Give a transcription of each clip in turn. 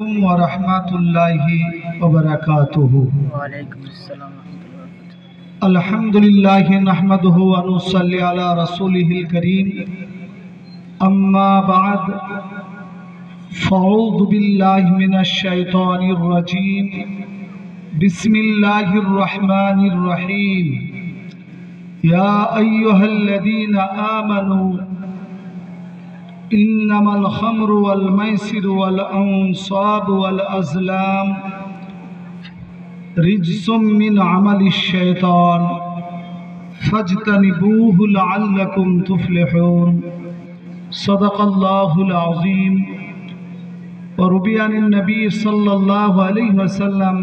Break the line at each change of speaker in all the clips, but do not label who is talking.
वरहमतुल्लाहि वबरकातुहु। अल्हम्दुलिल्लाहि नहमदुहु व नुसल्ली अला रसूलिहिल करीम। अम्मा बाद फ़अऊज़ु बिल्लाहि मिनश शैतानिर रजीम। बिस्मिल्लाहिर रहमानिर रहीम। या अय्युहल्लज़ीना आमनू इन्नमल खम्रु वल मैसिरु वल अंसाबु वल अज़लाम रिज्सुम मिन अमलिश शैतान फज्तनिबूहु लअल्लकुम तुफ्लिहून। सदक़ल्लाहुल अज़ीम। व रुविया अन नबी सल्लल्लाहु अलैहि वसल्लम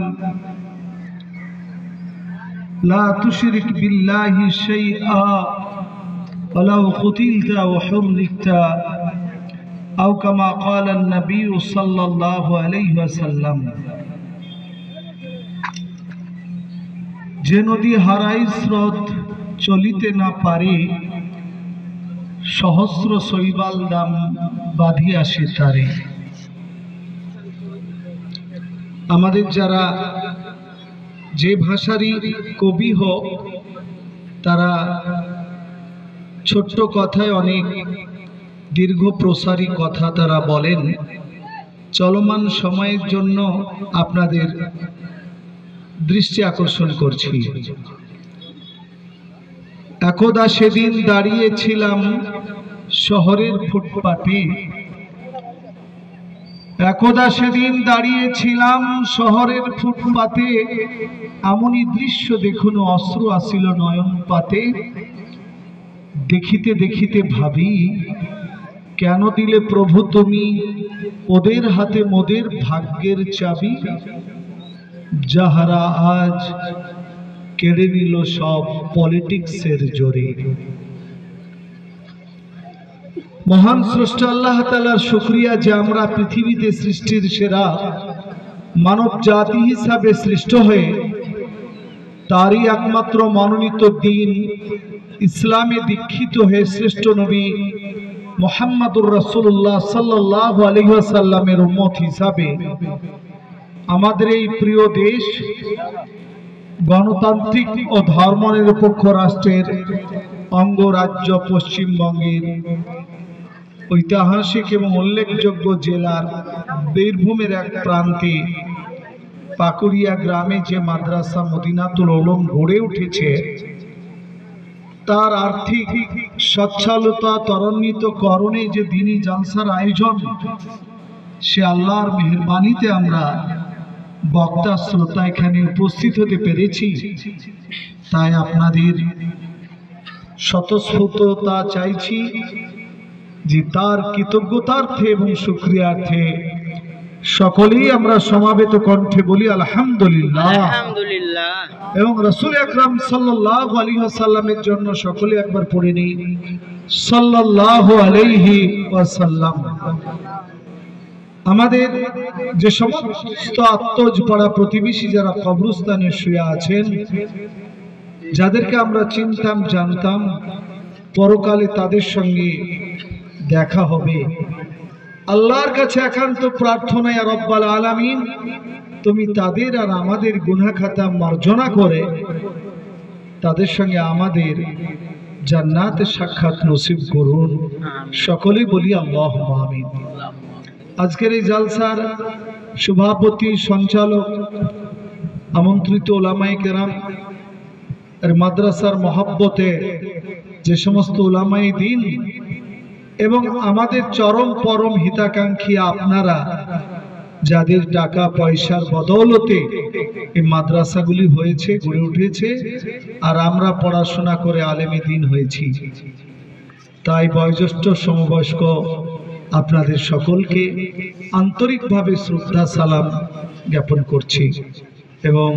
ला तुशरिक बिल्लाहि शैआ वलौ क़ुतिलता व हुर्रिकता औ कमा क़ाल नबी सल्लल्लाहु अलैहि वसल्लम। जे नदी हाराई स्रोत चलिते ना पारे सहस्र शैबाल दाम बाधिया से तारे। आमादेर जारा जे भाषारी कवि हो तारा छोट्ट कथाय अनेक दीर्घ प्रसारी कथा तारा बोलेन। चलमान समयेर जन्य आपनादेर दृष्टि आकर्षण करछि। एकदा सेदिन दाड़ियेछिलाम शहरेर फुटपाते। एकदा सेदिन दाड़ियेछिलाम शहरेर फुटपाते। एमनई दृश्य देखुन अश्रु आसिल नयन पाते। देखिते देखिते भाबी केन दिले प्रभु तुमी ओदेर हाथे मोदेर भाग्येर चाबी। जाहारा आज केड़े निल सब पलिटिक्सेर जोरे। महान स्रष्टा आल्लाह ताआलार शुक्रिया जे आमरा पृथिवीते सृष्टिर सेरा मानव जाति हिसाबे सृष्ट हये तारई एकमात्र मनोनीत दीन इस्लामे दीक्षित हये श्रेष्ठ नबी मुहम्मदुर रसूलुल्लाह सल्लल्लाहु अलैहि वसल्लमेर उम्मत हिसाबे आमादेर এই প্রিয় দেশ গণতান্ত্রিক ও ধর্মনিরপেক্ষ রাষ্ট্রের অঙ্গরাজ্য পশ্চিমবঙ্গের ঐতিহাসিক এবং উল্লেখযোগ্য জেলার বীরভূমের এক প্রান্তে পাকুড়িয়া গ্রামে যে মাদ্রাসা মদিনাতুল উলুম গড়ে উঠেছে তার আর্থিক সচ্ছলতা ত্বরান্বিত করণে যে দিনী জালসার আয়োজন সে আল্লাহর মেহেরবানিতে আমরা বক্তা শ্রোতা এখানে উপস্থিত হতে পেরেছি। তাই আপনাদের স্বতঃস্ফূর্ততা চাইছি যে তার কৃতজ্ঞতার্থে এবং শুকরিয়ার্থে সকলেই আমরা সমাবেত কণ্ঠে বলি আলহামদুলিল্লাহ আলহামদুলিল্লাহ। এবং রাসূল আকরাম সাল্লাল্লাহু আলাইহি ওয়াসাল্লামের জন্য সকলে একবার পড়ে নিই সাল্লাল্লাহু আলাইহি ওয়াসাল্লাম। আমাদের যে সমস্ত আত্মজ পাড়া প্রতিবেশী যারা কবরস্থানে শুয়ে আছেন যাদেরকে আমরা চিনতাম জানতাম পরকালে তাদের সঙ্গে দেখা হবে। আল্লাহর কাছে একান্ত প্রার্থনা ইয়া রব্বাল আলামিন তুমি তাদের আর আমাদের গুনাহ খাতা মার্জনা করে তাদের সঙ্গে আমাদের জান্নাতে সাক্ষাৎ নসিব করুন। সকলেই বলি আল্লাহুম্মা আমিন। আজকের এই জালসার সভাপতি সঞ্চালক আমন্ত্রিত উলামায়ে কেরাম আর মাদ্রাসার মহব্বতে যে সমস্ত উলামায়ে দ্বীন এবং আমাদের চরম পরম হিতাকাঙ্ক্ষী আপনারা যাদের টাকা পয়সার বদৌলতে এই মাদ্রাসাগুলি হয়েছে গড়ে উঠেছে আর আমরা পড়াশোনা করে আলেমে দ্বীন হয়েছি। তাই বয়োজ্যেষ্ঠ সমবয়স্ক আপনাদের সকলকে আন্তরিকভাবে শ্রদ্ধা সালাম জ্ঞাপন করছি এবং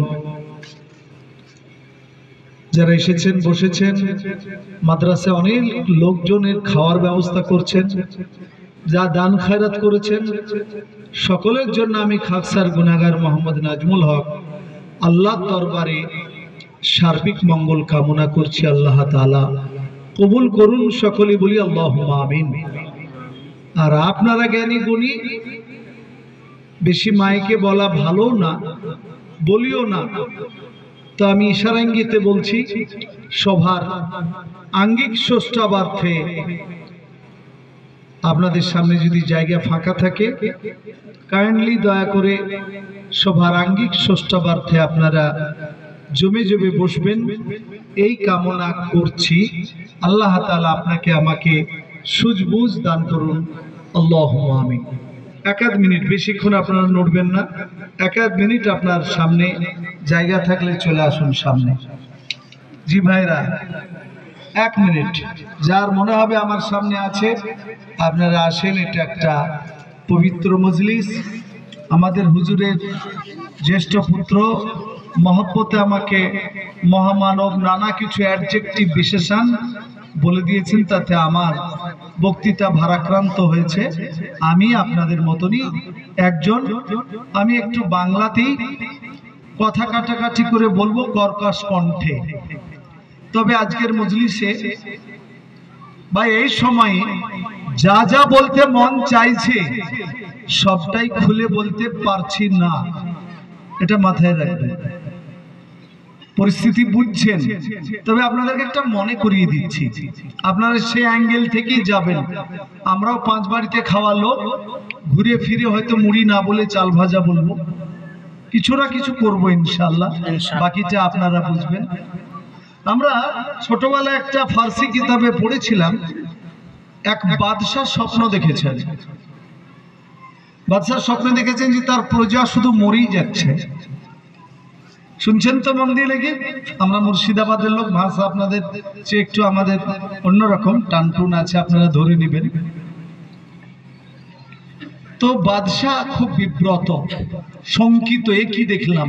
যারা এসেছেন বসেছেন মাদ্রাসায় অনেক লোকজনের খাওয়ার ব্যবস্থা করছেন যা দান খয়রাত করেছেন সকলের জন্য আমি খাকসার গুনাহগার মোহাম্মদ নাজমুল হক আল্লাহর দরবারে সার্বিক মঙ্গল কামনা করছি। আল্লাহ তাআলা কবুল করুন। সকলেই বলি আল্লাহুম্মা আমিন। আর আপনারা জ্ঞানী গুণী বেশি মাইকে বলা ভালো না, বলিও না। তো আমি ইশারা ইঙ্গিতে বলছি, সভার আঙ্গিক ষষ্ঠাবার্থে আপনাদের সামনে যদি জায়গা ফাঁকা থাকে, কাইন্ডলি দয়া করে সভার আঙ্গিক ষষ্ঠাবার্থে আপনারা জমে জমে বসবেন, এই কামনা করছি। আল্লাহ তাআলা আপনাকে আমাকে সুজবুজ দান করুন, আল্লাহুম্মা আমিন। এক আধ মিনিট, বেশিক্ষণ আপনারা নড়বেন না, এক আধ মিনিট আপনার সামনে জায়গা থাকলে চলে আসুন সামনে। জি ভাইরা, এক মিনিট, যার মনে হবে আমার সামনে আছে আপনারা আসেন। এটা একটা পবিত্র মজলিস। আমাদের হুজুরের জ্যেষ্ঠ পুত্র মহব্বতে আমাকে মহামানব নানা কিছু অ্যাডজেক্টিভ বিশেষণ বলে দিয়েছেন, তাতে আমার বক্তৃতা ভারাক্রান্ত হয়েছে। আমি আপনাদের মতনই একজন, আমি একটু বাংলাতেই কথা কাটাকাটি করে বলবো কর্কশ কণ্ঠে। তবে আজকের মজলিসে বা এই সময়ে যা যা বলতে মন চাইছে সবটাই খুলে বলতে পারছি না, এটা মাথায় রাখবেন। পরিস্থিতি বুঝছেন, তবে আপনাদেরকে একটা মনে করিয়ে দিচ্ছি, আপনারা সেই অ্যাঙ্গেল থেকেই যাবেন। আমরাও পাঁচ বাড়িতে খাওয়া লোক, ঘুরে ফিরে হয়তো মুড়ি না বলে চাল ভাজা বলবো, কিছু না কিছু করবো ইনশাআল্লাহ, বাকিটা আপনারা বুঝবেন। আমরা ছোটবেলায় একটা ফার্সি কিতাবে পড়েছিলাম, এক বাদশাহ স্বপ্ন দেখেছেন। বাদশাহ স্বপ্নে দেখেছেন যে তার প্রজা শুধু মরেই যাচ্ছে। শুনছেন তো মন দিয়ে লেগে? আমরা মুর্শিদাবাদের লোক, ভাষা আপনাদের চেয়ে একটু আমাদের অন্যরকম টানটুন আছে, আপনারা ধরে নেবেন। তো বাদশাহ খুব বিব্রত, শঙ্কিত, এ কি দেখলাম।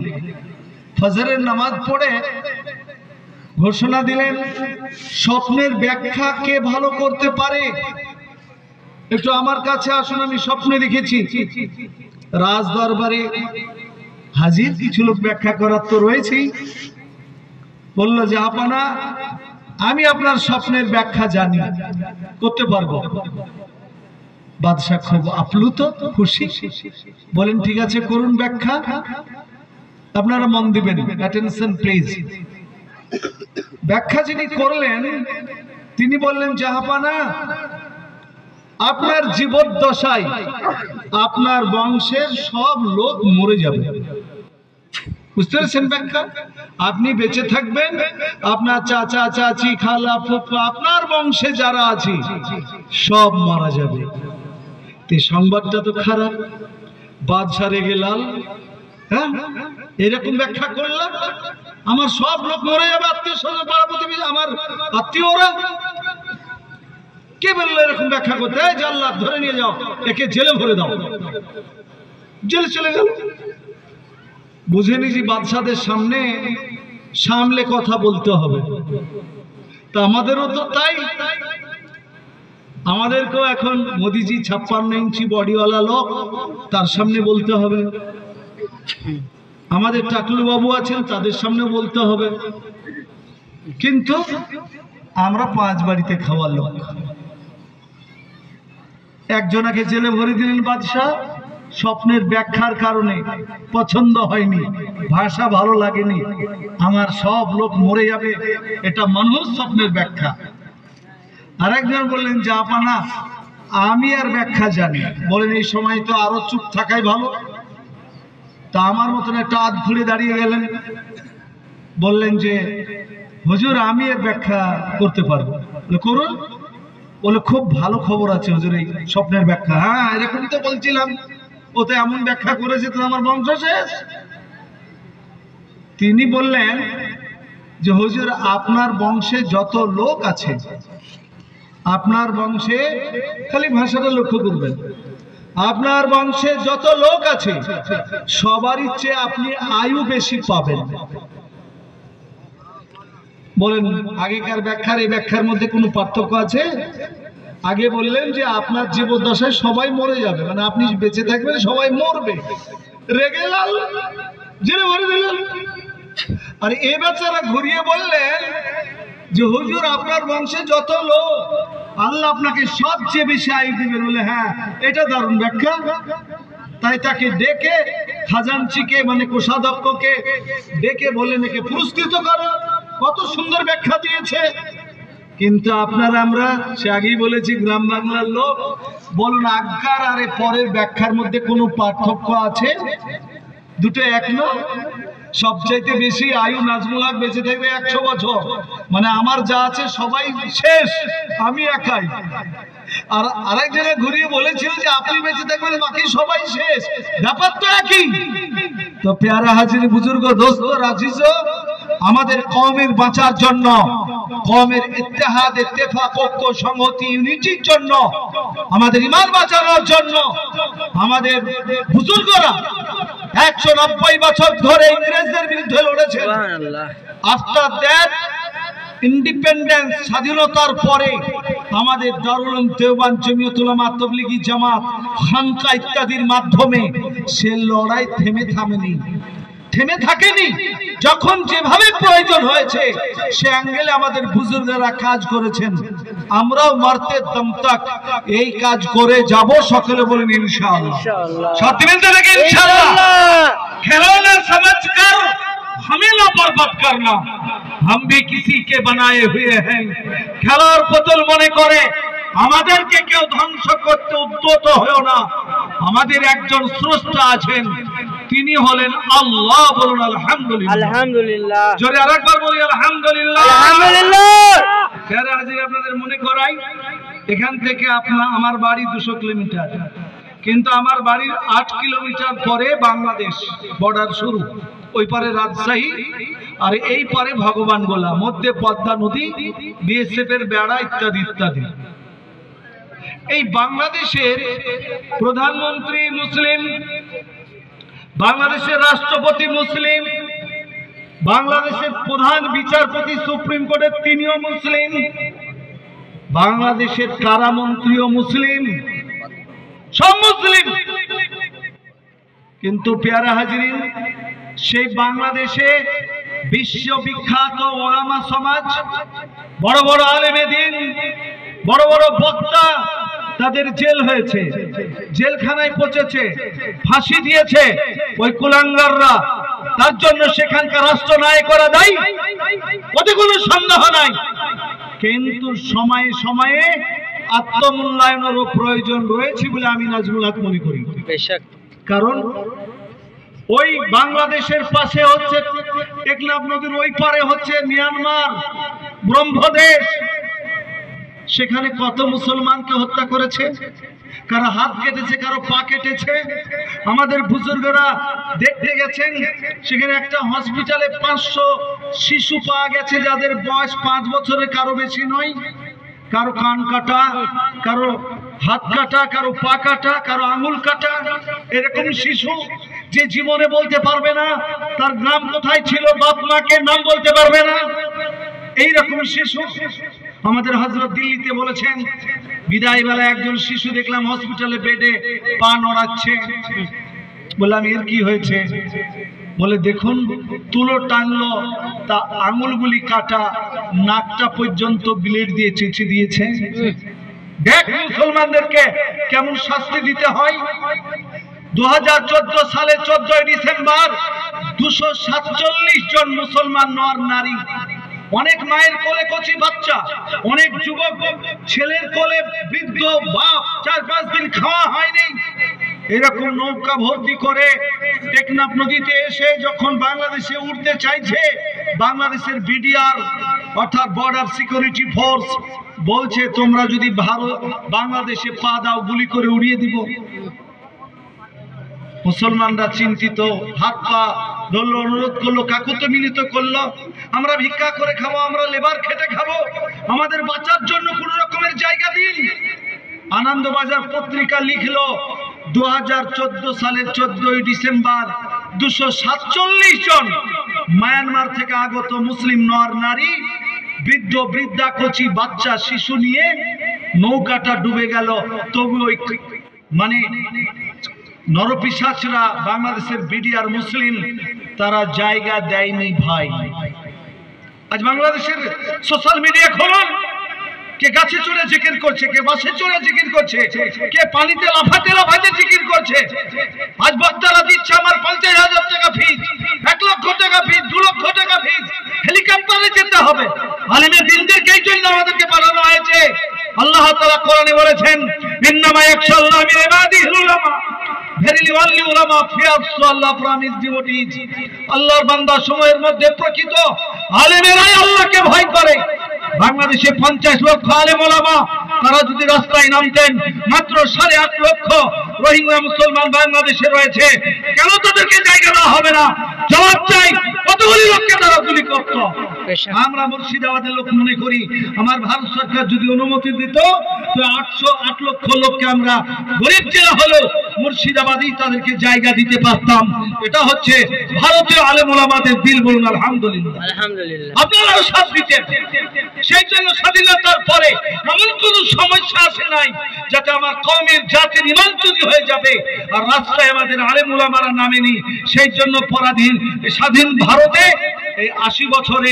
ফজরের নামাজ পড়ে ঘোষণা দিলেন, স্বপ্নের ব্যাখ্যা কে ভালো করতে পারে একটু আমার কাছে আসুন, আমি স্বপ্নে দেখেছি। রাজ দরবারে হাজির কিছু লোক, ব্যাখ্যা করার তো রয়েছেই। বলল যে আপনারা, আমি আপনার স্বপ্নের ব্যাখ্যা জানি, করতে পারবো। বাদশাহ খুব আপ্লুত, খুশি, বলেন ঠিক আছে করুন ব্যাখ্যা। আপনারা মন দিবেন, অ্যাটেনশন প্লিজ। ব্যাখ্যা যিনি করলেন তিনি বললেন, জাহাপানা, আপনার জীবদ্দশায় আপনার বংশের সব লোক মরে যাবে। বুঝতে পেরেছেন ব্যাখ্যা? আপনি বেঁচে থাকবেন, আপনার চাচা চাচি খালা ফুফা আপনার বংশে যারা আছে সব মারা যাবে। এই সংবাদটা তো খারাপ। বাদশা রেগে লাল, হ্যাঁ এরকম ব্যাখ্যা করলাম, আমার সব লোক মরে যাবে, আত্মীয় স্বজন পাড়া প্রতিবেশী আমার আত্মীয়রা। কে বললো এরকম ব্যাখ্যা করতে? জাল্লাদ ধরে নিয়ে যাও, একে জেলে ভরে দাও। জেলে চলে গেল। বুঝেনি যে বাদশাদের সামনে সামলে কথা বলতে হবে। তা আমাদেরও তো তাই, আমাদেরকেও এখন মোদিজি 56 ইঞ্চি বডিওয়ালা লোক, তার সামনে বলতে হবে। আমাদের টাকলু বাবু আছেন, তাদের সামনে বলতে হবে। কিন্তু আমরা পাঁচ বাড়িতে খাওয়ার লোক। একজনাকে জেলে ভরে দিলেন বাদশাহ, স্বপ্নের ব্যাখ্যার কারণে পছন্দ হয়নি, ভাষা ভালো লাগেনি, আমার সব লোক মরে যাবে, এটা মানুষ স্বপ্নের ব্যাখ্যা। আরেকজন বললেন, জাহাপানা, আমি আর ব্যাখ্যা জানি। বলেন এই সময় তো আরো চুপ থাকাই ভালো। তা আমার মতন একটা হাত ঘুরে দাঁড়িয়ে গেলেন, বললেন যে হুজুর আমি এর ব্যাখ্যা করতে পারবো। করুন। বলে খুব ভালো খবর আছে হুজুর, এই স্বপ্নের ব্যাখ্যা। হ্যাঁ এরকম তো বলছিলাম, ও তো এমন ব্যাখ্যা করেছে তো আমার বংশ শেষ। তিনি বললেন যে হুজুর আপনার বংশে যত লোক আছে, আপনার বংশে, খালি ভাষাটা লক্ষ্য করবেন, আপনার বংশে যত লোক আছে সবারই চেয়ে আপনি আয়ু বেশি পাবেন। বলেন আগেকার ব্যাখ্যার এই ব্যাখ্যার মধ্যে কোনো পার্থক্য আছে? আগে বললেন যে আপনার জীবদ্দশায় সবাই মরে যাবে, মানে আপনি বেঁচে থাকবেন সবাই মরবে। রেগে লাল, জেলে ভরে দিলেন। আর এ বেচারা ঘুরিয়ে বললেন যে হুজুর আপনার বংশে যত লোক, আল্লাহ আপনাকে সবচেয়ে বেশি আয়ু দিবেন। বলে হ্যাঁ এটা দারুণ ব্যাখ্যা। তাই তাকে ডেকে খাজাঞ্চিকে মানে কোষাধ্যক্ষকে ডেকে বললেন একে পুরস্কৃত করো। কত সুন্দর ব্যাখ্যা দিয়েছে। কিন্তু আপনারা আমরা সে আগেই বলেছি গ্রাম বাংলার লোক, বলুন আজ্ঞার আর পরের ব্যাখ্যার মধ্যে কোনো পার্থক্য আছে? দুটো এক না? সবচাইতে বেশি আয়ু নাজমুল হক বেঁচে থাকবে 100 বছর, মানে আমার যা আছে সবাই শেষ, আমি একাই। আর আরেক জায়গায় ঘুরিয়ে বলেছিল যে আপনি বেঁচে থাকবেন বাকি সবাই শেষ, ব্যাপার তো একই। তো প্যারা হাজির বুজুর্গ দোস্ত রাজিজ, আমাদের কওমের বাঁচার জন্য, কওমের ইত্তেহাদ ইত্তেফাক ঐক্য সংহতি ইউনিটির জন্য, আমাদের ঈমান বাঁচানোর জন্য আমাদের বুজুর্গরা 190 বছর ধরে ইংরেজদের বিরুদ্ধে লড়েছে। আফটার দ্যাট ইন্ডিপেন্ডেন্স, স্বাধীনতার পরে আমাদের দারুল উলুম দেওবন্দ, জমিয়তুল উলামা, তাবলীগী জামাত, খানকা ইত্যাদির মাধ্যমে সে লড়াই থেমে থাকেনি। যখন যেভাবে প্রয়োজন হয়েছে সে অ্যাঙ্গেলে আমাদের বুজুর্গরা কাজ করেছেন। আমরাও মরতে দম তক এই কাজ করে যাব। সকলে বলেন ইনশাআল্লাহ। সাথে মিলতে নাকি ইনশাআল্লাহ। খেলানা সমঝকর हमें ना बर्बाद करना, हम भी किसी के बनाए हुए हैं। খেলার বোতল মনে করে আমাদেরকে কেউ ধ্বংস করতে উদ্যত হয়ো না। আমাদের একজন স্রষ্টা আছেন, তিনি হলেন আল্লাহ। বলুন আলহামদুলিল্লাহ।
আলহামদুলিল্লাহ।
জোরে আরেকবার বলি আলহামদুলিল্লাহ।
আলহামদুলিল্লাহ।
প্যারা হাজির আপনাদের মনে করাই, এখান থেকে আমার বাড়ি 200 কিলোমিটার, কিন্তু আমার বাড়ির 8 কিলোমিটার পরে বাংলাদেশ বর্ডার শুরু। ওই পারে রাজশাহী আর এই পারে ভগবান গোলা, মধ্যে পদ্মা নদী, বিএসএফ এর বেড়া ইত্যাদি ইত্যাদি। এই বাংলাদেশের প্রধানমন্ত্রী মুসলিম, বাংলাদেশের রাষ্ট্রপতি মুসলিম, বাংলাদেশের প্রধান বিচারপতি সুপ্রিম কোর্টের তিনিও মুসলিম, বাংলাদেশের কারামন্ত্রীও মুসলিম, সব মুসলিম। কিন্তু প্যারা হাজিরিন, সেই বাংলাদেশে বিশ্ববিখ্যাত ওলামা সমাজ, বড় বড় আলেমে দ্বীন, বড় বড় বক্তা, তাদের জেল হয়েছে, জেলখানায় পচেছে, ফাঁসি দিয়েছে ওই কুলাঙ্গাররা। তার জন্য সেখানকার রাষ্ট্রনায়করা দায়ী, ওতে কোনো সন্দেহ নাই। কিন্তু সময়ে সময়ে আত্মমূল্যায়নেরও প্রয়োজন রয়েছে বলে আমি নাজমুল হক মনে করি। কারণ ওই বাংলাদেশের পাশে হচ্ছে টেকনাফ নদীর ওই পারে হচ্ছে মিয়ানমার, ব্রহ্মদেশ। সেখানে কত মুসলমানকে হত্যা করেছে, কারো হাত কেটেছে, কারো পা কেটেছে। আমাদের বুজুর্গরা দেখতে গেছেন, সেখানে একটা হসপিটালে 500 শিশু পাওয়া গেছে যাদের বয়স 5 বছরের কারো বেশি নয়। কারো কান কাটা, কারো হাত কাটা, কারো পা কাটা, কারো আঙুল কাটা। এরকম শিশু যে জীবনে বলতে পারবে না তার গ্রাম কোথায় ছিল, বাপ মাকে নাম বলতে পারবে না, এইরকম শিশু। আমাদের হযরত দিল্লিতে বলেছেন, বিদায় বেলায় একজন শিশু দেখলাম হসপিটালে বেডে পা নড়াচ্ছে। বললাম এর কি হয়েছে? বলে দেখুন, তুলো টানলো, তা আঙুলগুলি কাটা, নাকটা পর্যন্ত ব্লেড দিয়ে চেঁচে দিয়েছে। দেখ মুসলমানদেরকে কেমন শাস্তি দিতে হয়। 2014 সালে 14 ডিসেম্বর 247 জন মুসলমান নর নারী, অনেক মায়ের কোলে কচি বাচ্চা, অনেক যুবক ছেলের কোলে বৃদ্ধ বাপ, 4-5 দিন খাওয়া হয়নি, এরকম নৌকা ভর্তি করে টেকনাফ নদীতে এসে যখন বাংলাদেশে উঠতে চাইছে, বাংলাদেশের বিডিআর অর্থাৎ বর্ডার সিকিউরিটি ফোর্স বলছে তোমরা যদি বাংলাদেশে পা দাও গুলি করে উড়িয়ে দিব। মুসলমানরা চিন্তিত, হাত পা ধরলো, অনুরোধ করলো, কাকুতি মিনতি করলো, আমরা ভিক্ষা করে খাবো, আমরা লেবার খেটে খাবো, আমাদের বাঁচার জন্য কোন রকমের জায়গা দিন। আনন্দবাজার পত্রিকা লিখলো 2014 সালের 14 ডিসেম্বর 247 জন মায়ানমার থেকে আগত মুসলিম নর নারী, বৃদ্ধ বৃদ্ধা, কচি বাচ্চা, শিশু নিয়ে নৌকাটা ডুবে গেল। তবু ওই মানে নরপিশাচরা, বাংলাদেশের বিডিআর মুসলিম, তারা জায়গা দেয়নি ভাই। আজ বাংলাদেশের সোশ্যাল মিডিয়া খুলুন, কে গাছে চড়ে জিকির করছে, কে বাসে চড়ে জিকির করছে, কে পানিতে লাফাতে লাফাতে জিকির করছে। আজ বক্তারা দিচ্ছে আমার 50,000 টাকা ফিজ, 1 লক্ষ টাকা ফিজ, 2 লক্ষ টাকা ফিজ, হেলিকপ্টারে যেতে হবে। আলেমের দিনদেরকে এই জন্য আমাদেরকে পাঠানো হয়েছে। আল্লাহ তাআলা কোরআনে বলেছেন, ইন্নামা ইয়াখশাল্লাহ মিন ইবাদিহিল উলামা। Verily only ulama fears to Allah from his devotees. আল্লাহর বান্দা সময়ের মধ্যে প্রকৃত আলেমেরাই আল্লাহকে ভয় করে। বাংলাদেশে 50 লক্ষ আলেম ওলামা, তারা যদি রাস্তায় নামতেন, মাত্র 8.5 লক্ষ রোহিঙ্গা মুসলমান বাংলাদেশে রয়েছে, কেন তাদেরকে জায়গা দেওয়া হবে না? জবাব চাই। কতগুলি লোককে তারা গুলি করত। আমরা মুর্শিদাবাদের লোক মনে করি, আমার ভারত সরকার যদি অনুমতি দিত তো 8 লক্ষ লোককে আমরা গরিব জেলা হলো মুর্শিদাবাদেই তাদেরকে জায়গা দিতে পারতাম। এটা হচ্ছে ভারতীয় আলেম ওলামাদের দিল। বলুন আলহামদুলিল্লাহ।
আলহামদুলিল্লাহ।
আপনারাও সাথ দিতেন। সেই জন্য স্বাধীনতার পরে এমন কোন সমস্যা আসে নাই যাতে আমার কওমের জাতির ঈমান চুরি হয়ে যাবে আর রাস্তায় আমাদের আলেম ওলামারা নামেনি। সেই জন্য পরাধীন স্বাধীন ভারতে এই 80 বছরে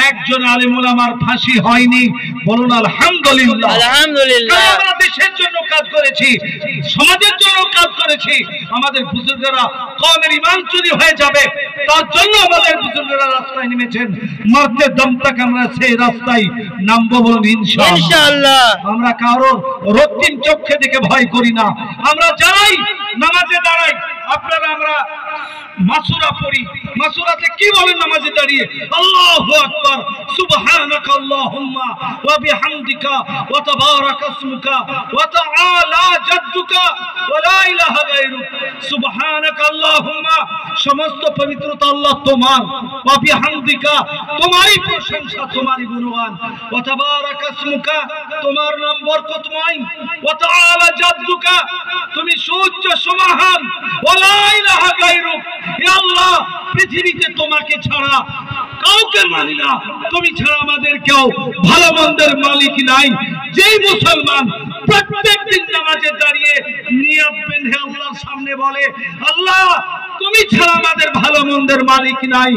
একজন আলেম ওলামার ফাঁসি হয়নি। বলুন আলহামদুলিল্লাহ।
আলহামদুলিল্লাহ।
আমরা দেশের জন্য কাজ করেছি, সমাজের জন্য কাজ করেছি। আমাদের বুজুর্গরা কওমের ঈমান চুরি হয়ে যাবে তার জন্য আমাদের বুজুর্গরা রাস্তায় নেমেছেন। মরতে দম তক আমরা সেই রাস্তায় নামবো। বলুন ইনশাআল্লাহ। আমরা কারোর রক্তিম চোখে দেখে ভয় করি না। আমরা যারাই নামাজে দাঁড়াই, আপনারা আমরা মাসুরা পড়ি। মাসুরাতে কি বলেন নামাজে দাঁড়িয়ে? আল্লাহু আকবার, সুবহানাকা আল্লাহুম্মা ওয়া বিহামদিকা ওয়া তাবারাকা ইসমুকা ওয়া তাআলা জাদ্দুকা ওয়া লা ইলাহা গায়রুক। সুবহানাকা আল্লাহুম্মা, সমস্ত পবিত্রতা আল্লাহ তোমার, ওয়া বিহামদিকা, তোমারই প্রশংসা, তোমারই গুণগান, ওয়া তাবারাকা ইসমুকা, তোমার নাম বরকতময়, ওয়া তাআলা জাদ্দুকা, তুমি সুউচ্চ সুমহান, ওয়া লা ইলাহা গায়রুক। হে আল্লাহ, পৃথিবীতে তোমাকে ছাড়া কাউকে মানি না, তুমি ছাড়া আমাদের কেউ ভালো মন্দের মালিক নাই। যেই মুসলমান প্রত্যেক দিন নামাজে দাঁড়িয়ে নিয়ত বেঁধে আল্লাহর সামনে বলে, আল্লাহ তুমি ছাড়া আমাদের ভালো মন্দের মালিক নাই,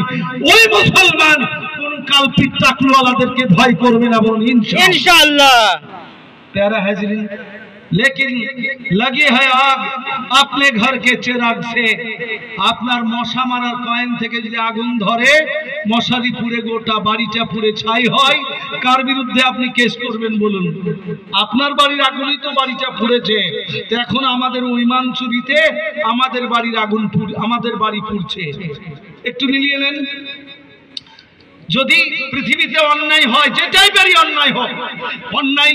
ওই মুসলমান কোন কাল্পিক চাকরিওয়ালাদেরকে ভয় করবে না। বলুন ইনশাআল্লাহ। प्यारा हाज़रीन, लेकिन लगी है आग अपने घर के चिराग से। আপনার মশা মারার কয়েন থেকে যদি আগুন ধরে, মশারি পুড়ে গোটা বাড়িটা পুড়ে ছাই হয়, কার বিরুদ্ধে আপনি কেস করবেন বলুন? আপনার বাড়ির আগুনই তো বাড়িটা পুড়েছে। তো এখন আমাদের ঈমান চুরিতে আমাদের বাড়ির আগুন আমাদের বাড়ি পুড়ছে। একটু মিলিয়ে নেন। যদি পৃথিবীতে অন্যায় হয়, যেটাই পারি অন্যায় হোক, অন্যায়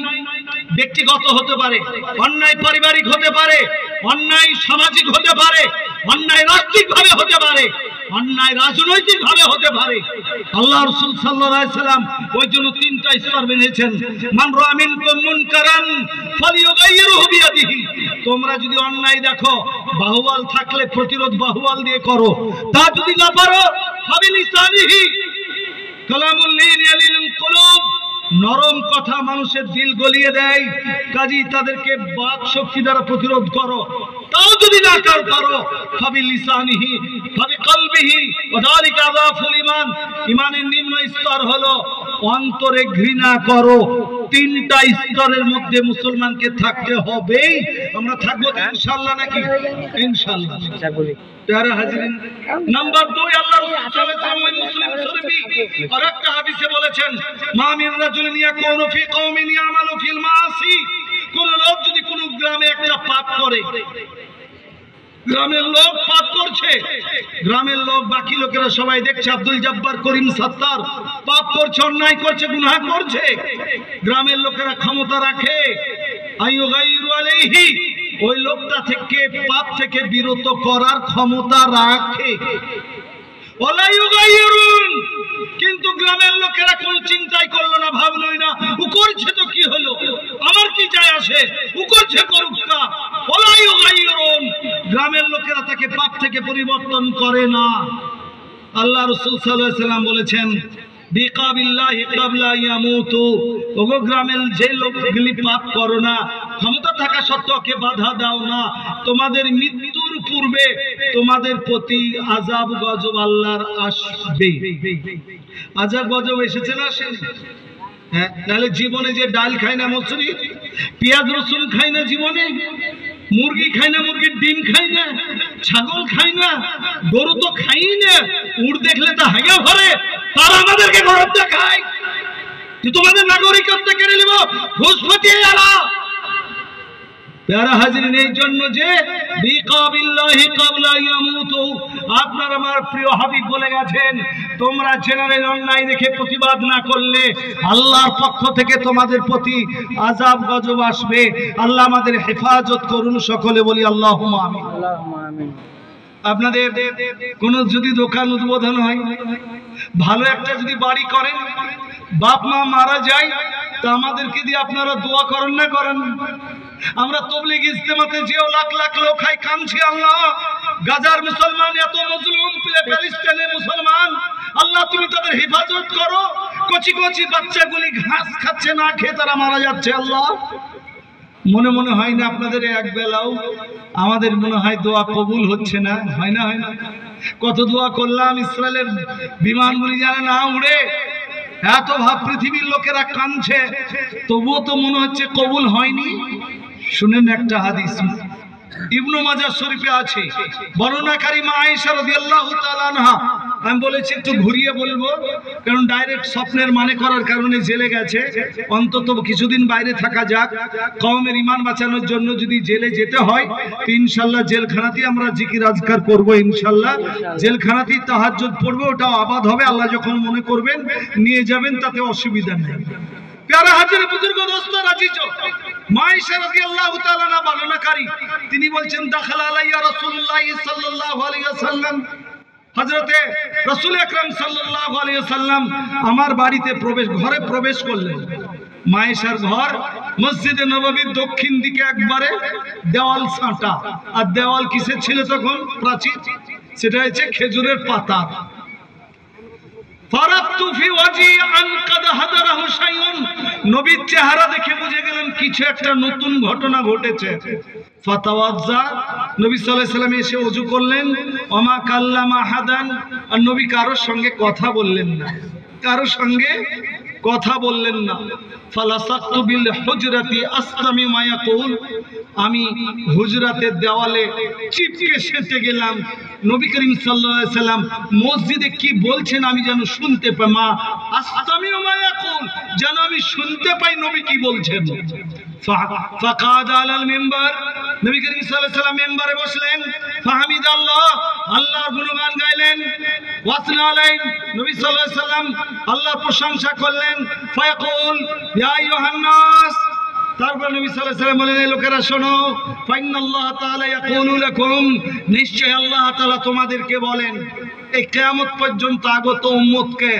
ব্যক্তিগত হতে পারে, অন্যায় পারিবারিক হতে পারে, অন্যায় সামাজিক হতে পারে, অন্যায় রাষ্ট্রিকভাবে হতে পারে, অন্যায় রাজনৈতিকভাবে হতে পারে। আল্লাহ রাসূল সাল্লাল্লাহু আলাইহি সাল্লাম ওই জন্য 3টা স্তর বেঁধেছেন। মান রাআ মিনকুম মুনকারান ফালিয়ুগাইয়িরহু বিয়াদিহি। তোমরা যদি অন্যায় দেখো, বাহুবল থাকলে প্রতিরোধ বাহুবল দিয়ে করো। তা যদি না পারো, ফাবিলিসানিহি। কালামুল লিলিল কুলুব, নরম কথা মানুষের দিল গলিয়ে দেয়, কাজী তাদেরকে বাক শক্তি দ্বারা প্রতিরোধ করো। তাও যদি না পারো, ফাবিলিসানিহি ফাবিকলবিহি ওয়াযালিকা আযাফুল ঈমান। ঈমানের নিম্ন স্তর হলো অন্তরে ঘৃণা করো। 3টা স্তরের মধ্যে মুসলমানকে থাকতে হবে। আমরা থাকবো ইনশাআল্লাহ নাকি? ইনশাআল্লাহ। प्यारा हाज़रीन, नंबर 2 আল্লাহ রাসূল সাল্লাল্লাহু আলাইহি মুসলিম শরীফে আরেকটা হাদিসে বলেছেন, মা মিন রাজুলিন ইয়াকুনু ফি কওমিন ইয়ামালু ফিল মাআসি। কোন লোক যদি কোন গ্রামে একটা পাপ করে, গ্রামের লোক পাপ করছে, গ্রামের লোক বাকি লোকেরা সবাই দেখছে আব্দুল জব্বার করিম সত্তার পাপ করছে, অন্যায় করছে, গুনাহ করছে। গ্রামের লোকেরা ক্ষমতা রাখে, আইয়ুগাইরু আলাইহি, ওই লোকটা থেকে পাপ থেকে বিরত করার ক্ষমতা রাখে। ওয়ালা ইউগাইরুন, কিন্তু গ্রামের লোকেরা কোনো চিন্তাই করলো না, ভাবলোই না ও করছে তো কি হলো, আমার কি যায় আসে, ও করছে করুক কা। ওয়ালা ইউগাইরুন, গ্রামের লোকেরা তাকে পাপ থেকে পরিবর্তন করে না। আল্লাহ রাসূল সাল্লাল্লাহু আলাইহি সাল্লাম বলেছেন, বিকাবিল্লাহি ক্বাবলা ইয়ামুতু। ওগো গ্রামের যে লোকগুলি পাপ করো না, ক্ষমতা থাকা সত্ত্বেও কে বাধা দাও না, তোমাদের মৃত্যুর পূর্বে তোমাদের প্রতি আযাব গজব আল্লাহর আসবে। আযাব গজব এসেছে না? হ্যাঁ, নাহলে জীবনে যে ডাল খায় না, মসুরি, পেঁয়াজ রসুন খায় না, জীবনে মুরগি খায় না, মুরগির ডিম খায় না, ছাগল খায় না, গরু তো খাই না, উট দেখলে তা হাইয়া ভরে, তারা আমাদেরকে গরব দেখায় যে তোমাদের নাগরিকত্ব কেড়ে নেব, ঘুষ ফাটিয়ে এলা। প্যারা হাজিরিন, এই জন্য যে বিকাবিল্লাহি ক্বাবলা ইয়ামুতু, আপনার আমার প্রিয় হাবিব বলে গেছেন, তোমরা জেনারেল অন্যায় দেখে প্রতিবাদ না করলে আল্লাহর পক্ষ থেকে তোমাদের প্রতি আযাব গজব আসবে। আল্লাহ আমাদের হেফাজত করুন, সকলে বলি আল্লাহুম্মা আমিন।
আল্লাহুম্মা আমিন।
আপনাদের কোন যদি দোকান উদ্বোধন হয়, ভালো একটা যদি বাড়ি করেন, বাপ মা মারা যায়, তা আমাদেরকে দিয়ে আপনারা দোয়া করেন না করেন? আমরা তবলিগ ইজতেমাতে যেও লাখ লাখ লোক হয়, কাঁদছি, আল্লাহ গাজার মুসলমান এত মজলুম, প্যালেস্টাইনের মুসলমান, আল্লাহ তুমি তাদের হেফাজত করো। কচি কচি বাচ্চাগুলি ঘাস খাচ্ছে, না খেয়ে তারা মারা যাচ্ছে। আল্লাহ, মনে মনে হয় না আপনাদের এক বেলাও আমাদের মনে হয় দোয়া কবুল হচ্ছে না? হয় না, হয় না? কত দোয়া করলাম, ইসরায়েলের বিমানগুলি যেন না উড়ে, এত ভাব পৃথিবীর লোকেরা কাঁদছে, তবুও তো মনে হচ্ছে কবুল হয়নি। শুনেন একটা হাদিস, ইবনে মাজাহ শরীফে আছে, বর্ণনাকারী মা আয়েশা রাদিয়াল্লাহু তাআলা আনহা। আমি বলেছি একটু ঘুরিয়ে বলবো, কারণ ডাইরেক্ট স্বপ্নের মানে করার কারণে জেলে গেছে, অন্তত কিছুদিন বাইরে থাকা যাক, কওমের ঈমান বাঁচানোর জন্য যদি জেলে যেতে হয় তো ইনশাআল্লাহ জেলখানাতেই আমরা জিকির আজকার করব, ইনশাআল্লাহ জেলখানাতেই তাহাজ্জুদ পড়বো, ওটাও আবাদ হবে। আল্লাহ যখন মনে করবেন নিয়ে যাবেন, তাতে অসুবিধা নেই। প্যারা হাজির বুজুর্গ দোস্ত আজিজ, মা আয়েশা রাদিয়াল্লাহু তাআলা আনহা বর্ণনাকারী, তিনি বলছেন, দাখালা আলাইয়া রাসূলুল্লাহ সাল্লাল্লাহু আলাইহি ওয়াসাল্লাম, হযরতে রাসূল আকরাম সাল্লাল্লাহু আলাইহি ওয়াসাল্লাম আমার বাড়িতে ঘরে প্রবেশ করলেন। মা আয়েশার ঘর মসজিদে নববীর দক্ষিণ দিকে, একবারে দেওয়াল ছাঁটা। আর দেওয়াল কিসের ছিল তখন? প্রাচীর, সেটা হচ্ছে খেজুরের পাতা। নবীর চেহারা দেখে বুঝে গেলেন কিছু একটা নতুন ঘটনা ঘটেছে। ফাতাওয়াজ্জা, নবী সাল্লাল্লাহু আলাইহি ওয়াসাল্লাম এসে ওযু করলেন। ওমা কাল্লামা আহাদান, আর নবী কারোর সঙ্গে কথা বললেন না, কারোর সঙ্গে কথা বললেন না। ফালাসাকতু বিল হুজরাতি আসতামি মা ইয়াকুল, আমি হুজরাতের দেওয়ালে চিপকে সেটে গেলাম। নবী করিম সাল্লাল্লাহু আলাইহি সাল্লাম মসজিদে কি বলছেন আমি যেন শুনতে পাই, মা আসতামি মা ইয়াকুল, যেন আমি শুনতে পাই নবী কি বলছেন। ফাকাদ আলাল মিম্বার, নবী করিম সাল্লাল্লাহু আলাইহি সাল্লাম মিম্বারে বসলেন। ফাহামিদাল্লাহ, আল্লাহর গুণগান গাইলেন। ওয়াসনা আলাইহি, নবী সাল্লাল্লাহু আলাইহি সাল্লাম আল্লাহর প্রশংসা করলেন। ফায়াকুল ইয়া আইয়ুহান নাস, তারপর নবী সাল্লাল্লাহু আলাইহি সাল্লাম বলেন, এই লোকেরা শোনো, ফাইনাল্লাহ তাআলা ইয়াকুলু লাকুম, নিশ্চয় আল্লাহ তাআলা তোমাদেরকে বলেন। এই কিয়ামত পর্যন্ত আগত উম্মতকে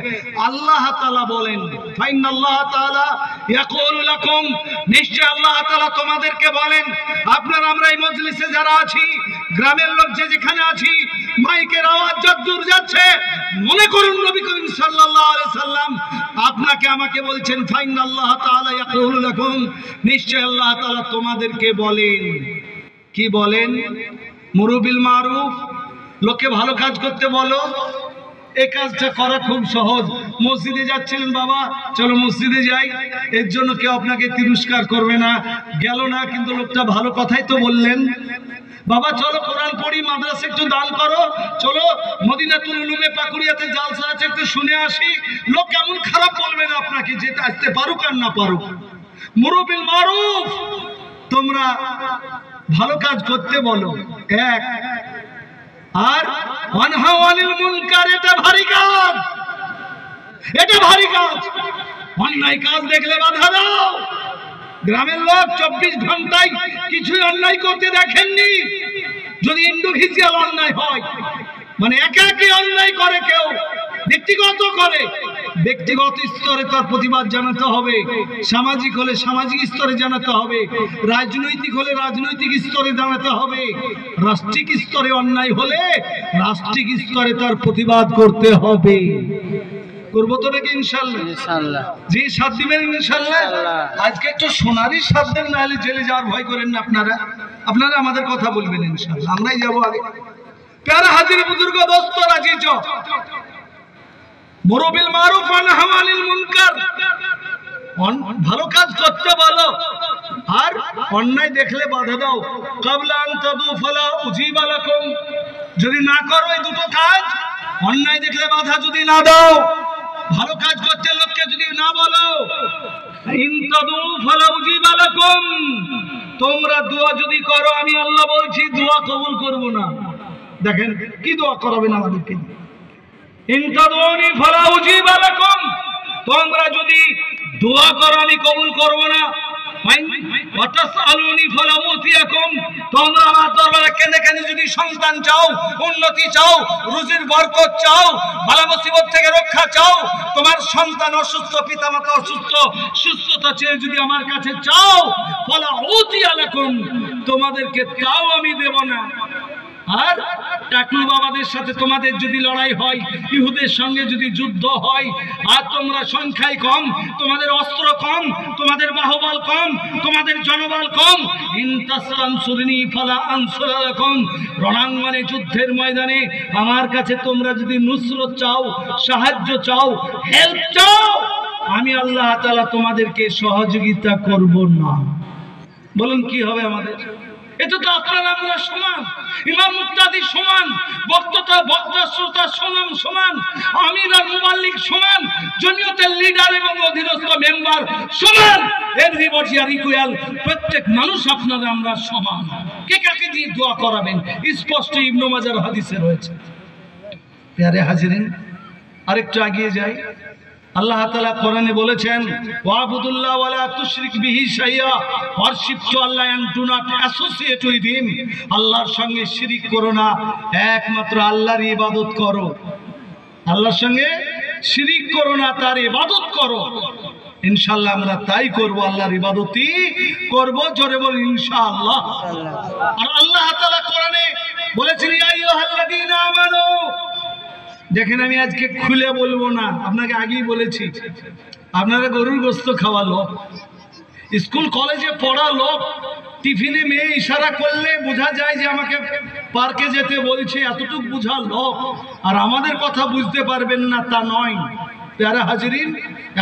আল্লাহ তাআলা বলেন, ফাইনাল্লাহ তাআলা ইয়াকুলু লাকুম, নিশ্চয় আল্লাহ তাআলা তোমাদেরকে বলেন। আপনারা আমরা এই মজলিসে যারা আছি, গ্রামের লোক যে যেখানে আছি, মাইকের আওয়াজ যতদূর যাচ্ছে, মনে করুন নবী করিম সাল্লাল্লাহু আলাইহি সাল্লাম আপনাকে আমাকে বলছেন, ফাইনাল্লাহ তাআলা ইয়াকুলু লাকুম, নিশ্চয় আল্লাহ তাআলা তোমাদেরকে বলেন। কি বলেন? মুরু বিল মারুফ, লোককে ভালো কাজ করতে বলো। এই কাজটা করা খুব সহজ। মসজিদে যাচ্ছিলেন, বাবা চলো মসজিদে যাই, এর জন্য কেউ আপনাকে তিরস্কার করবে না, গেল না, কিন্তু লোকটা ভালো কথাই তো বললেন। বাবা চলো কোরআন পড়ি, মাদ্রাসা একটু দান করো, চলো মদিনাতুল উলুমে পাকুড়িয়াতে জালসা আছে একটু শুনে আসি, লোক কেমন খারাপ বলবে না আপনাকে, যেটা আসতে পারুক আর না পারুক। মুরু বিল মারুফ, তোমরা ভালো কাজ করতে বলো, এক। আর ওয়ানহাউ আনিল মুনকার, এটা ভারী কাজ, এটা ভারী কাজ। অন্যায় কাজ দেখলে বাধা দাও। গ্রামের লোক 24 ঘন্টায় কিছুই অন্যায় করতে দেখেননি। যদি ইন্ডিভিজুয়াল অন্যায় হয়, মানে একাকী অন্যায় করে কেউ, ব্যক্তিগত করে, ব্যক্তিগত স্তরে তার প্রতিবাদ জানাতে হবে, সামাজিক হলে সামাজিক স্তরে জানাতে হবে, রাজনৈতিক হলে রাজনৈতিক স্তরে জানাতে হবে, রাষ্ট্রিক স্তরে অন্যায় হলে রাষ্ট্রিক স্তরে তার প্রতিবাদ করতে হবে। করবো তো নাকি ইনশাআল্লাহ? ইনশাআল্লাহ। জি, সাথ দিবেন ইনশাআল্লাহ। আজকে একটু সোনারই সাথ দেন, নাহলে জেলে যাওয়ার ভয় করেন না আপনারা। আপনারা আমাদের কথা বলবেন ইনশাআল্লাহ, আমরাই যাবো আগে। প্যারা হাজির বুজুর্গ দোস্ত আজিজ, মুরু বিল মারুফ ওয়া নাহু আনিল মুনকার, ভালো কাজ করতে বলো, আর অন্যায় দেখলে বাধা দাও। কাবলা আন তাদু ফালা উজিবা লাকুম, যদি না করো এই দুটো কাজ, অন্যায় দেখলে বাধা যদি না দাও, ভালো কাজ করতে লোককে যদি না বলো, ইন তাদু ফালা উজিবা লাকুম, তোমরা দোয়া যদি করো আমি আল্লাহ বলছি দোয়া কবুল করব না। দেখেন কি দোয়া করাবেন আমাদেরকে, ইন তাদুনি ফালা উজিবা লাকুম, তোমরা যদি দোয়া করো আমি কবুল করব না। তোমরা আমার দরবারে কেঁদে কেঁদে যদি সন্তান চাও, উন্নতি চাও, রুজির বরকত চাও, বালা মুসিবত থেকে রক্ষা চাও, তোমার সন্তান অসুস্থ, পিতামাতা অসুস্থ, সুস্থতা চেয়ে যদি আমার কাছে চাও, ফলা উতিয়া লাকুম, তোমাদেরকে তাও আমি দেব না। আর টাকলু বাবাদের সাথে তোমাদের যদি লড়াই হয়, ইহুদের সঙ্গে যদি যুদ্ধ হয়, আর তোমরা সংখ্যায় কম, তোমাদের অস্ত্র কম, তোমাদের বাহুবল কম, তোমাদের জনবল কম, ইনতাসরানসুরনি ফালা আনসুরালাকুম, রণাঙ্গনে যুদ্ধের ময়দানে আমার কাছে তোমরা যদি নুসরত চাও, সাহায্য চাও, হেল্প চাও, আমি আল্লাহ তাআলা তোমাদেরকে সহযোগিতা করব না। বলুন কি হবে আমাদের? এটা তো আপনারা আমরা সমান, ইমাম মুক্তাদি সমান, বক্তা শ্রোতা সমান, আমির আর মুবাল্লিগ সমান, জমিয়তের লিডার এবং অধীনস্থ মেম্বার সমান, এভরিবডি আর ইকুয়াল, প্রত্যেক মানুষ আপনারা আমরা সমান। কে কাকে দিয়ে দোয়া করাবেন স্পষ্ট ইবনে মাজার হাদিসে রয়েছে। প্যারে হাজিরিন, আরেকটু এগিয়ে যাই। আল্লাহ তাআলা কোরআনে বলেছেন, ওয়াবুদুল্লাহ ওয়ালা তুশরিক বিহি শাইআ, worship to Allah and do not associate with him, আল্লাহর সঙ্গে শিরিক করো না, একমাত্র আল্লাহর ইবাদত করো। আল্লাহর সঙ্গে শিরিক করো না, তার ইবাদত করো। ইনশাআল্লাহ আমরা তাই করব, আল্লাহর ইবাদতই করব। জোরে বল ইনশাআল্লাহ। আর আল্লাহ তাআলা কোরআনে বলেছেন, ইয়া আইয়ুহাল্লাযীনা আমানু, দেখেন আমি আজকে খুলে বলবো না, আপনাকে আগেই বলেছি, আপনারা গরুর গোশত খাওয়া লোক, স্কুল কলেজে পড়া লোক, টিফিনে মেয়ে ইশারা করলে বোঝা যায় যে আমাকে পার্কে যেতে বলছে, এতটুকু বোঝা লোক। আর আমাদের কথা বুঝতে পারবেন না তা নয়। প্যারা হাজিরিন,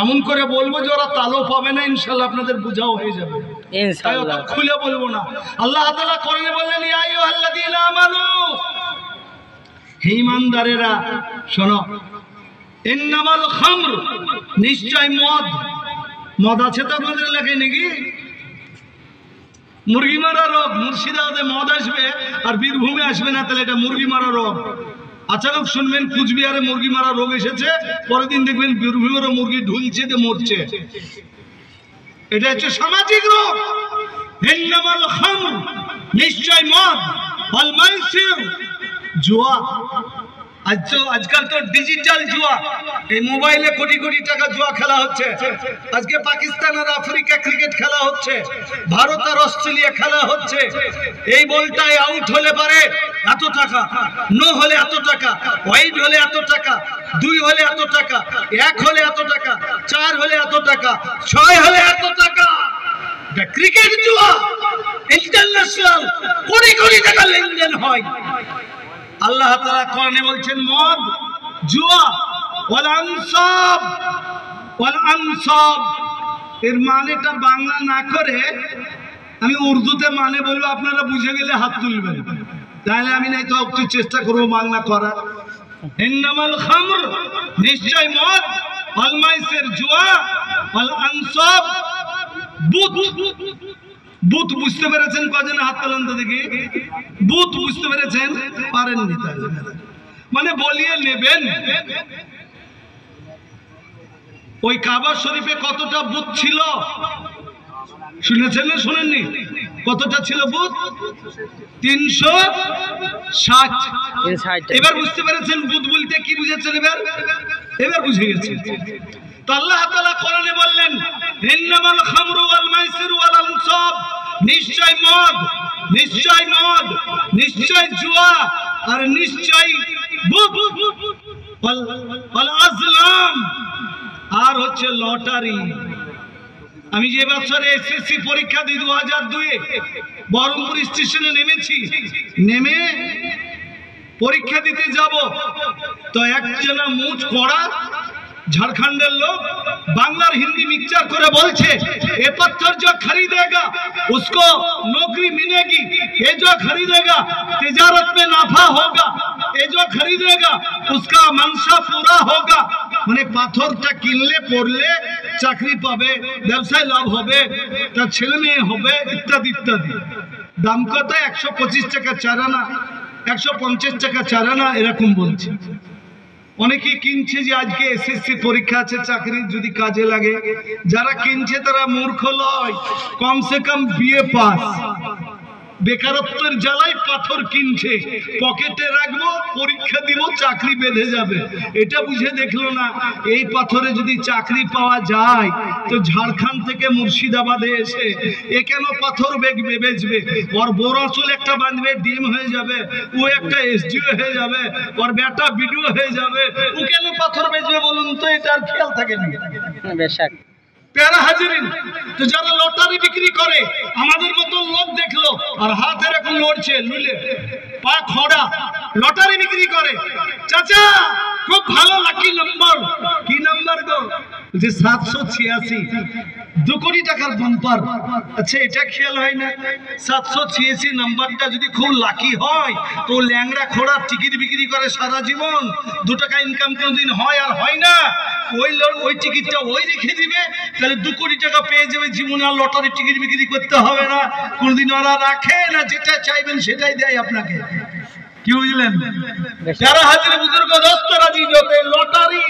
এমন করে বলবো যে ওরা তালো পাবে না, ইনশাআল্লাহ আপনাদের বোঝাও হয়ে যাবে, ইনশাআল্লাহ। খুলে বলবো না। আল্লাহ তাআলা কোরআনে বললেন, ইয়া আইয়ুহাল্লাযীনা আমানু, হে ঈমানদারেরা শোনো, ইন্নামাল খামর, নিশ্চয় মদ। মদ আছে তো আপনাদের এলাকায় নাকি? মুরগি মারা রোগ, মুর্শিদাবাদে মদ আসবে আর বীরভূমে আসবে না, তাহলে এটা মুরগি মারা রোগ। আচানক শুনবেন কুচবিহারে মুরগি মারা রোগ এসেছে, পরের দিন দেখবেন বীরভূমেরও মুরগি ঢুলছে যে মরছে। এটা হচ্ছে সামাজিক রোগ। ইন্নামাল খামর, নিশ্চয় মদ, ওয়াল মাইসির, জুয়া। আজকাল তো ডিজিটাল জুয়া, এই মোবাইলে কোটি কোটি টাকা জুয়া খেলা হচ্ছে। আজকে পাকিস্তান আর আফ্রিকা ক্রিকেট খেলা হচ্ছে, ভারত আর অস্ট্রেলিয়া খেলা হচ্ছে। এই বলটায় আউট হলে পারে এত টাকা, নো হলে এত টাকা, ওয়াইড হলে এত টাকা, 2 হলে এত টাকা, 1 হলে এত টাকা, 4 হলে এত টাকা, 6 হলে এত টাকা। ক্রিকেট জুয়া ইন্টারন্যাশনাল কোটি কোটি টাকা লেনদেন হয়। আল্লাহ তাআলা কোরআনে বলছেন, মদ, জুয়া, ওয়াল আনসাব। এর মানেটা বাংলা না করে আমি উর্দুতে মানে বলবো, আপনারা বুঝে গেলে হাত তুলবেন, তাহলে আমি নাই তো একটু চেষ্টা করবো বাংলা করার। ইন্নামাল খামর, নিশ্চয় মদ, ওয়াল মাইসির, জুয়া, ওয়াল আনসাব, বুত। বুত বুঝতে পেরেছেন? কজন হাত তোলেন তো দেখি। বুত বুঝতে পেরেছেন? পারেননি, তাহলে মানে বলিয়ে নেবেন। ওই কাবা শরীফে কতটা বুত ছিল শুনেছেন না শোনেননি? কতটা ছিল বুত? 360। এবার বুঝতে পেরেছেন বুত বলতে কি বুঝেছেন? এবার বুঝে গেছেন। তো আল্লাহ তাআলা কোরআনে বললেন, ইন্নামাল খামরু ওয়াল মাইসিরু ওয়াল আনসাব, নিশ্চয় মদ, নিশ্চয় মদ, নিশ্চয় জুয়া, আর নিশ্চয় বুত, ওয়াল আজলাম, আর হচ্ছে লটারি। আমি যে বছরে এসএসসি পরীক্ষা দিই 2002-এ বহরমপুর স্টেশনে নেমেছি, নেমে পরীক্ষা দিতে যাব, তো একজনা মুখ কড়া झारखंडेर लोग बांग्लार हिंदी मिक्सचर करे बोलছে ये पत्थर जो खरीदेगा उसको नौकरी मिलेगी, ये जो खरीदेगा तिजारत में नाफा होगा, ये जो खरीदेगा उसका मंशा पूरा होगा। মানে পাথরটা কিনলে পড়লে চাকরি পাবে, ব্যবসায় লাভ হবে, তার ছেলে মেয়ে হবে ইত্যাদি ইত্যাদি। দাম কত? 125 টাকা চারানা, 150 টাকা চারানা এরকম বলছে। অনেকেই কিনছে যে আজকে এসএসসি পরীক্ষা আছে, চাকরি যদি কাজে লাগে। যারা কিনছে তারা মূর্খ নয়, কমসে কম বিএ পাস। বেকারত্বের জ্বালায় পাথর কিনছে, পকেটে রাখবো, পরীক্ষা দিব, চাকরি বেঁধে যাবে, এটা বুঝে দেখলো না। এই পাথরে যদি চাকরি পাওয়া যায় তো ঝাড়খণ্ড থেকে মুর্শিদাবাদে এসে এ কেন পাথর বেচবে? ওর বড় চুল একটা বাঁধবে, ডিম হয়ে যাবে, ও একটা এসডিও হয়ে যাবে, ওর বেটা বিডিও হয়ে যাবে, ও কেন পাথর বেচবে বলুন তো? এটার খেয়াল থাকে না।
বেশক
প্যারা হাজিরিন, তো যারা লটারি বিক্রি করে আমাদের মতো লোক দেখলো আর হাত এরকম লড়ছে, লুলে পা খড়া, লটারি বিক্রি করে। চাচা খুব ভালো লাকি নাম্বার, কি নাম্বার গো? যে 786, 2 কোটি টাকার বাম্পার। আচ্ছা এটা খেয়াল হয় না 786 নাম্বারটা যদি খুব লাকি হয় তো ল্যাংড়া খোড়া টিকিট বিক্রি করে সারা জীবন, 2 টাকা ইনকাম কোনদিন হয় আর হয় না। ওই টিকিটটা ওই রেখে দিবে, তাহলে 2 কোটি টাকা পেয়ে যাবে, জীবনে আর লটারি টিকিট বিক্রি করতে হবে না। কোনদিন ওরা রাখে না, যেটা চাইবেন সেটাই দেয় আপনাকে। কি বুঝলেন? যারা হাজির বুজুর্গ দোস্ত রাজি যোগে লটারি,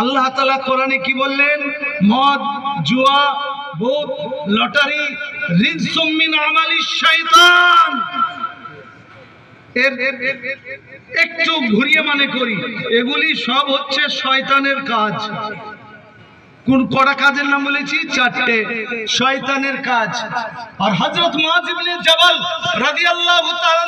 আল্লাহ তাআলা কোরআনে কি বললেন? মদ, জুয়া, ভূত, লটারি রিজসুম মিন আমালিশ শাইতান। একটু ঘুরিয়ে মানে করি, এগুলি সব হচ্ছে শয়তানের কাজ। কোন কড়া কাজের নাম বলেছি? 4টে শয়তানের কাজ। আর হযরত মুআয ইবনে জাবাল রাদিয়াল্লাহু তাআলা